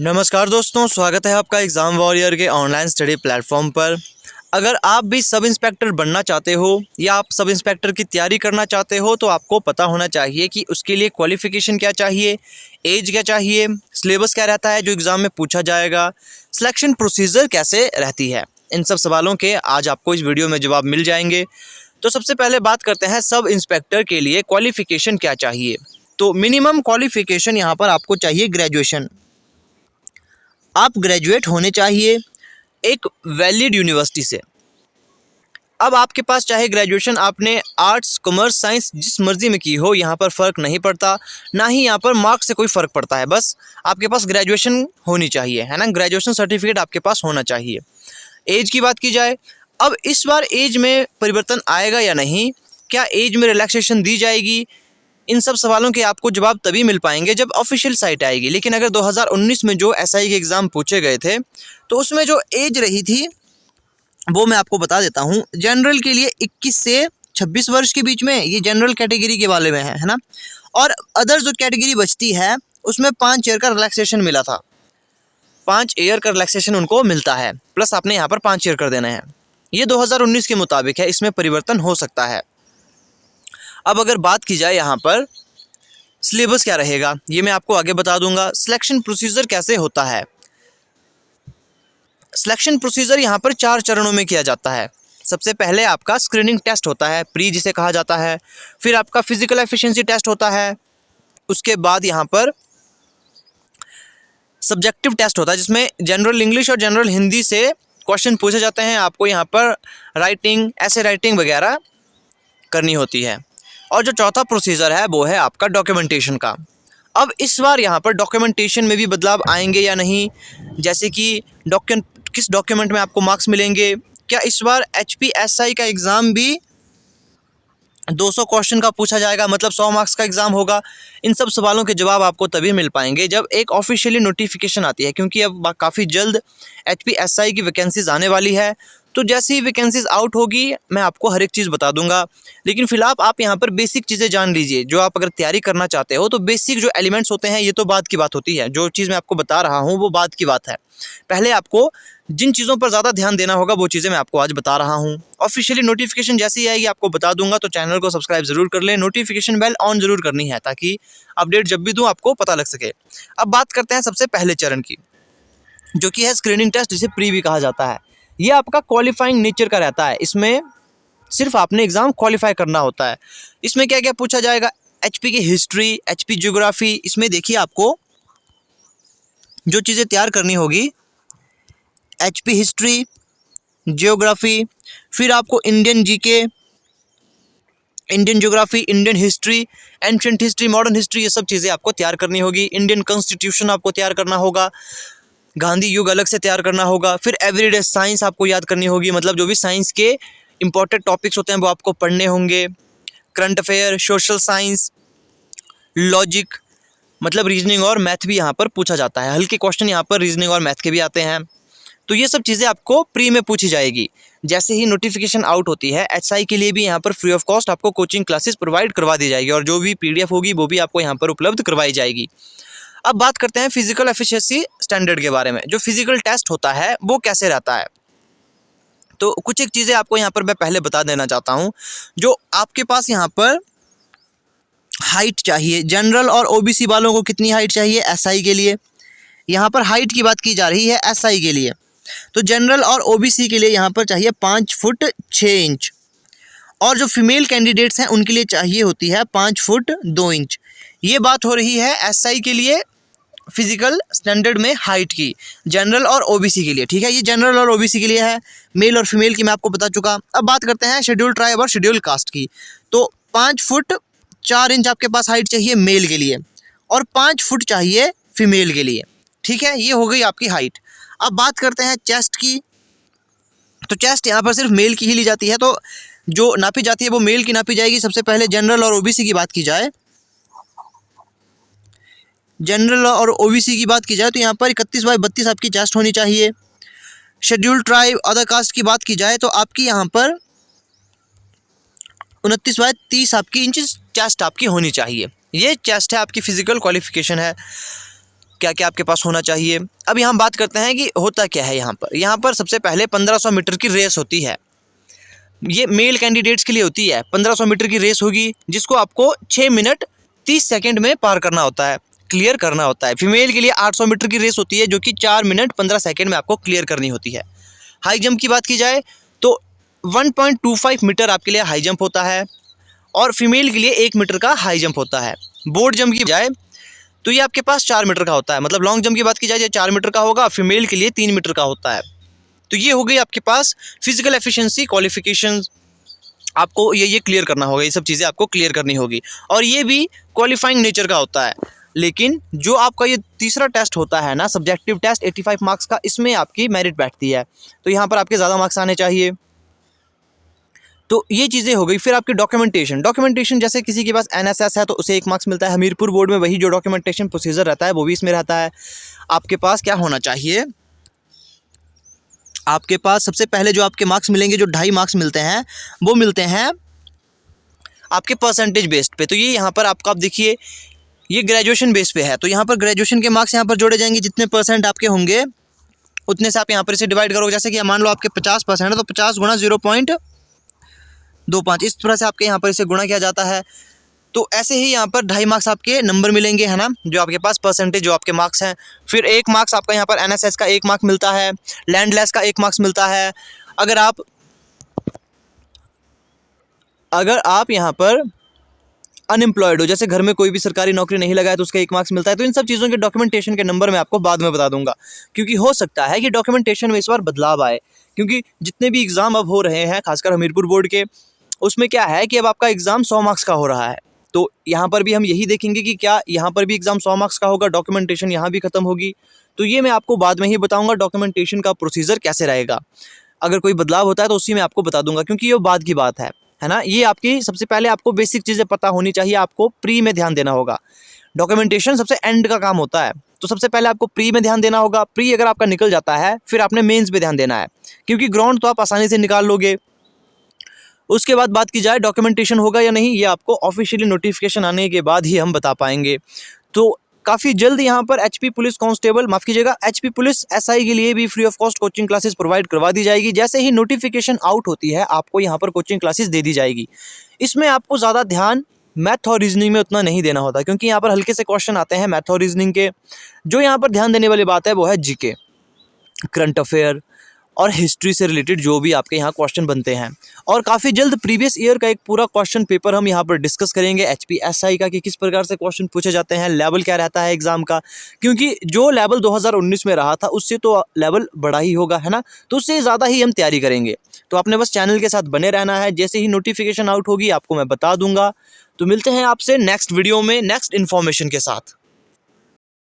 नमस्कार दोस्तों, स्वागत है आपका एग्ज़ाम वॉरियर के ऑनलाइन स्टडी प्लेटफॉर्म पर। अगर आप भी सब इंस्पेक्टर बनना चाहते हो या आप सब इंस्पेक्टर की तैयारी करना चाहते हो तो आपको पता होना चाहिए कि उसके लिए क्वालिफ़िकेशन क्या चाहिए, एज क्या चाहिए, सिलेबस क्या रहता है जो एग्ज़ाम में पूछा जाएगा, सिलेक्शन प्रोसीजर कैसे रहती है। इन सब सवालों के आज आपको इस वीडियो में जवाब मिल जाएंगे। तो सबसे पहले बात करते हैं सब इंस्पेक्टर के लिए क्वालिफ़िकेशन क्या चाहिए। तो मिनिमम क्वालिफ़िकेशन यहाँ पर आपको चाहिए ग्रेजुएशन। आप ग्रेजुएट होने चाहिए एक वैलिड यूनिवर्सिटी से। अब आपके पास चाहे ग्रेजुएशन आपने आर्ट्स, कॉमर्स, साइंस जिस मर्जी में की हो, यहाँ पर फ़र्क नहीं पड़ता, ना ही यहाँ पर मार्क्स से कोई फ़र्क पड़ता है। बस आपके पास ग्रेजुएशन होनी चाहिए, है ना। ग्रेजुएशन सर्टिफिकेट आपके पास होना चाहिए। एज की बात की जाए, अब इस बार एज में परिवर्तन आएगा या नहीं, क्या एज में रिलैक्सेशन दी जाएगी, इन सब सवालों के आपको जवाब तभी मिल पाएंगे जब ऑफिशियल साइट आएगी। लेकिन अगर 2019 में जो एसआई के एग्ज़ाम पूछे गए थे तो उसमें जो एज रही थी वो मैं आपको बता देता हूँ। जनरल के लिए 21 से 26 वर्ष के बीच में, ये जनरल कैटेगरी के वाले में है ना। और अदर जो कैटेगरी बचती है उसमें 5 ईयर का रिलैक्सेशन मिला था। 5 ईयर का रिलैक्सेशन उनको मिलता है, प्लस आपने यहाँ पर 5 ईयर कर देना है। ये 2019 के मुताबिक है, इसमें परिवर्तन हो सकता है। अब अगर बात की जाए यहाँ पर सिलेबस क्या रहेगा, ये मैं आपको आगे बता दूंगा। सिलेक्शन प्रोसीजर कैसे होता है, सिलेक्शन प्रोसीजर यहाँ पर 4 चरणों में किया जाता है। सबसे पहले आपका स्क्रीनिंग टेस्ट होता है, प्री जिसे कहा जाता है। फिर आपका फिजिकल एफिशिएंसी टेस्ट होता है। उसके बाद यहाँ पर सब्जेक्टिव टेस्ट होता है जिसमें जनरल इंग्लिश और जनरल हिंदी से क्वेश्चन पूछे जाते हैं। आपको यहाँ पर राइटिंग, ऐसे राइटिंग वगैरह करनी होती है। और जो चौथा प्रोसीजर है वो है आपका डॉक्यूमेंटेशन का। अब इस बार यहाँ पर डॉक्यूमेंटेशन में भी बदलाव आएंगे या नहीं, जैसे कि किस डॉक्यूमेंट में आपको मार्क्स मिलेंगे, क्या इस बार HPSI का एग्ज़ाम भी 200 क्वेश्चन का पूछा जाएगा, मतलब 100 मार्क्स का एग्ज़ाम होगा। इन सब सवालों के जवाब आपको तभी मिल पाएंगे जब एक ऑफिशियली नोटिफिकेशन आती है, क्योंकि अब काफ़ी जल्द HPSI की वैकेंसीज आने वाली है। तो जैसे ही वैकेंसीज आउट होगी मैं आपको हर एक चीज़ बता दूंगा। लेकिन फिलहाल आप यहाँ पर बेसिक चीज़ें जान लीजिए। जो आप अगर तैयारी करना चाहते हो तो बेसिक जो एलिमेंट्स होते हैं ये तो बात की बात होती है। जो चीज़ मैं आपको बता रहा हूँ वो बात की बात है। पहले आपको जिन चीज़ों पर ज़्यादा ध्यान देना होगा वो चीज़ें मैं आपको आज बता रहा हूँ। ऑफिशियली नोटिफिकेशन जैसे ही आएगी आपको बता दूंगा, तो चैनल को सब्सक्राइब ज़रूर कर लें। नोटिफिकेशन बेल ऑन ज़रूर करनी है ताकि अपडेट जब भी दूँ आपको पता लग सके। अब बात करते हैं सबसे पहले चरण की, जो कि है स्क्रीनिंग टेस्ट, जिसे प्री भी कहा जाता है। ये आपका क्वालिफाइंग नेचर का रहता है। इसमें सिर्फ आपने एग्ज़ाम क्वालिफाई करना होता है। इसमें क्या क्या पूछा जाएगा, HP की हिस्ट्री, HP ज्योग्राफी। इसमें देखिए आपको जो चीज़ें तैयार करनी होगी, HP हिस्ट्री, ज्योग्राफी, फिर आपको Indian GK, Indian geography, Indian history, ancient history, modern history, ये सब चीज़ें आपको तैयार करनी होगी। इंडियन कॉन्स्टिट्यूशन आपको तैयार करना होगा, गांधी युग अलग से तैयार करना होगा। फिर एवरीडे साइंस आपको याद करनी होगी, मतलब जो भी साइंस के इंपॉर्टेंट टॉपिक्स होते हैं वो आपको पढ़ने होंगे। Current affair, social science, logic, मतलब रीजनिंग और मैथ भी यहाँ पर पूछा जाता है। हल्के क्वेश्चन यहाँ पर रीजनिंग और मैथ के भी आते हैं। तो ये सब चीज़ें आपको प्री में पूछी जाएगी। जैसे ही नोटिफिकेशन आउट होती है HI के लिए भी यहाँ पर फ्री ऑफ कॉस्ट आपको कोचिंग क्लासेस प्रोवाइड करवा दी जाएगी, और जो भी PDF होगी वो भी आपको यहाँ पर उपलब्ध करवाई जाएगी। अब बात करते हैं फिजिकल एफिशिएंसी स्टैंडर्ड के बारे में। जो फिजिकल टेस्ट होता है वो कैसे रहता है, तो कुछ एक चीज़ें आपको यहाँ पर मैं पहले बता देना चाहता हूँ। जो आपके पास यहाँ पर हाइट चाहिए, जनरल और OBC वालों को कितनी हाइट चाहिए SI के लिए, यहाँ पर हाइट की बात की जा रही है SI के लिए। तो जनरल और OBC के लिए यहाँ पर चाहिए 5 फुट 6 इंच, और जो फीमेल कैंडिडेट्स हैं उनके लिए चाहिए होती है 5 फुट 2 इंच। ये बात हो रही है SI के लिए फिजिकल स्टैंडर्ड में हाइट की, जनरल और OBC के लिए, ठीक है। ये जनरल और OBC के लिए है, मेल और फीमेल की मैं आपको बता चुका। अब बात करते हैं शेड्यूल ट्राइब और शेड्यूल कास्ट की। तो 5 फुट 4 इंच आपके पास हाइट चाहिए मेल के लिए, और 5 फुट चाहिए फीमेल के लिए, ठीक है। ये हो गई आपकी हाइट। अब बात करते हैं चेस्ट की। तो चेस्ट यहाँ पर सिर्फ मेल की ही ली जाती है, तो जो नापी जाती है वो मेल की नापी जाएगी। सबसे पहले जनरल और OBC की बात की जाए, जनरल और OBC की बात की जाए तो यहाँ पर 31/32 आपकी चेस्ट होनी चाहिए। शेड्यूल ट्राइब अदर कास्ट की बात की जाए तो आपकी यहाँ पर 29/30 आपकी इंच चेस्ट आपकी होनी चाहिए। ये चेस्ट है, आपकी फिजिकल क्वालिफिकेशन है। क्या क्या आपके पास होना चाहिए। अब यहाँ बात करते हैं कि होता क्या है यहाँ पर सबसे पहले 1500 मीटर की रेस होती है। ये मेल कैंडिडेट्स के लिए होती है। 1500 मीटर की रेस होगी जिसको आपको 6 मिनट 30 सेकंड में पार करना होता है, क्लियर करना होता है। फीमेल के लिए 800 मीटर की रेस होती है जो कि 4 मिनट 15 सेकंड में आपको क्लियर करनी होती है। हाई जंप की बात की जाए तो 1.25 मीटर आपके लिए हाई जंप होता है और फीमेल के लिए 1 मीटर का हाई जंप होता है। बोर्ड जंप की जाए तो ये आपके पास 4 मीटर का होता है। मतलब लॉन्ग जंप की बात की जाए तो 4 मीटर का होगा, फीमेल के लिए 3 मीटर का होता है। तो ये हो गई आपके पास फिजिकल एफिशिएंसी क्वालिफिकेशन, आपको ये क्लियर करना होगा, ये सब चीज़ें आपको क्लियर करनी होगी और ये भी क्वालिफाइंग नेचर का होता है। लेकिन जो आपका ये तीसरा टेस्ट होता है ना, सब्जेक्टिव टेस्ट 85 मार्क्स का, इसमें आपकी मेरिट बैठती है, तो यहाँ पर आपके ज़्यादा मार्क्स आने चाहिए। तो ये चीज़ें हो गई। फिर आपकी डॉक्यूमेंटेशन जैसे किसी के पास NSS है तो उसे 1 मार्क्स मिलता है। हमीरपुर बोर्ड में वही जो डॉक्यूमेंटेशन प्रोसीजर रहता है वो भी इसमें रहता है। आपके पास क्या होना चाहिए, आपके पास सबसे पहले जो आपके मार्क्स मिलेंगे, जो 2.5 मार्क्स मिलते हैं, वो मिलते हैं आपके परसेंटेज बेस्ड पे। तो ये यहाँ पर आपको आप देखिए ये ग्रेजुएशन बेस पे है, तो यहाँ पर ग्रेजुएशन के मार्क्स यहाँ पर जोड़े जाएंगे। जितने परसेंट आपके होंगे उतने से आप यहाँ पर इसे डिवाइड करोगे। जैसे कि मान लो आपके 50% है तो 50 गुणा 0.25, इस तरह से आपके यहाँ पर इसे गुणा किया जाता है। तो ऐसे ही यहाँ पर 2.5 मार्क्स आपके नंबर मिलेंगे, है ना, जो आपके पास परसेंटेज जो आपके मार्क्स हैं। फिर 1 मार्क्स आपका यहाँ पर NSS का 1 मार्क मिलता है, लैंडलेस का 1 मार्क्स मिलता है। अगर आप यहाँ पर अनएम्प्लॉयड हो, जैसे घर में कोई भी सरकारी नौकरी नहीं लगा है तो उसका 1 मार्क्स मिलता है। तो इन सब चीज़ों के डॉक्यूमेंटेशन के नंबर मैं आपको बाद में बता दूंगा, क्योंकि हो सकता है कि डॉक्यूमेंटेशन में इस बार बदलाव आए, क्योंकि जितने भी एग्ज़ाम अब हो रहे हैं खासकर हमीरपुर बोर्ड के, उसमें क्या है कि अब आपका एग्ज़ाम 100 मार्क्स का हो रहा है। तो यहाँ पर भी हम यही देखेंगे कि क्या यहाँ पर भी एग्ज़ाम 100 मार्क्स का होगा, डॉक्यूमेंटेशन यहाँ भी ख़त्म होगी। तो ये मैं आपको बाद में ही बताऊँगा डॉक्यूमेंटेशन का प्रोसीजर कैसे रहेगा। अगर कोई बदलाव होता है तो उसी में आपको बता दूंगा, क्योंकि ये बाद की बात है ना। ये आपकी सबसे पहले आपको बेसिक चीज़ें पता होनी चाहिए, आपको प्री में ध्यान देना होगा। डॉक्यूमेंटेशन सबसे एंड का काम होता है, तो सबसे पहले आपको प्री में ध्यान देना होगा। प्री अगर आपका निकल जाता है फिर आपने मेंस पे ध्यान देना है, क्योंकि ग्राउंड तो आप आसानी से निकाल लोगे। उसके बाद बात की जाए डॉक्यूमेंटेशन होगा या नहीं, ये आपको ऑफिशियली नोटिफिकेशन आने के बाद ही हम बता पाएंगे। तो काफ़ी जल्द यहाँ पर HP पुलिस कांस्टेबल, माफ़ कीजिएगा, HP पुलिस SI के लिए भी free of cost coaching classes provide करवा दी जाएगी। जैसे ही नोटिफिकेशन आउट होती है आपको यहाँ पर कोचिंग क्लासेस दे दी जाएगी। इसमें आपको ज़्यादा ध्यान मैथ और रीजनिंग में उतना नहीं देना होता, क्योंकि यहाँ पर हल्के से क्वेश्चन आते हैं मैथ और रीजनिंग के। जो यहाँ पर ध्यान देने वाली बात है वो है GK, करंट अफेयर और हिस्ट्री से रिलेटेड जो भी आपके यहाँ क्वेश्चन बनते हैं। और काफ़ी जल्द प्रीवियस ईयर का एक पूरा क्वेश्चन पेपर हम यहाँ पर डिस्कस करेंगे HP SI का, कि किस प्रकार से क्वेश्चन पूछे जाते हैं, लेवल क्या रहता है एग्जाम का, क्योंकि जो लेवल 2019 में रहा था उससे तो लेवल बड़ा ही होगा, है ना, तो उससे ज़्यादा ही हम तैयारी करेंगे। तो आपने बस चैनल के साथ बने रहना है, जैसे ही नोटिफिकेशन आउट होगी आपको मैं बता दूंगा। तो मिलते हैं आपसे नेक्स्ट वीडियो में नेक्स्ट इन्फॉर्मेशन के साथ।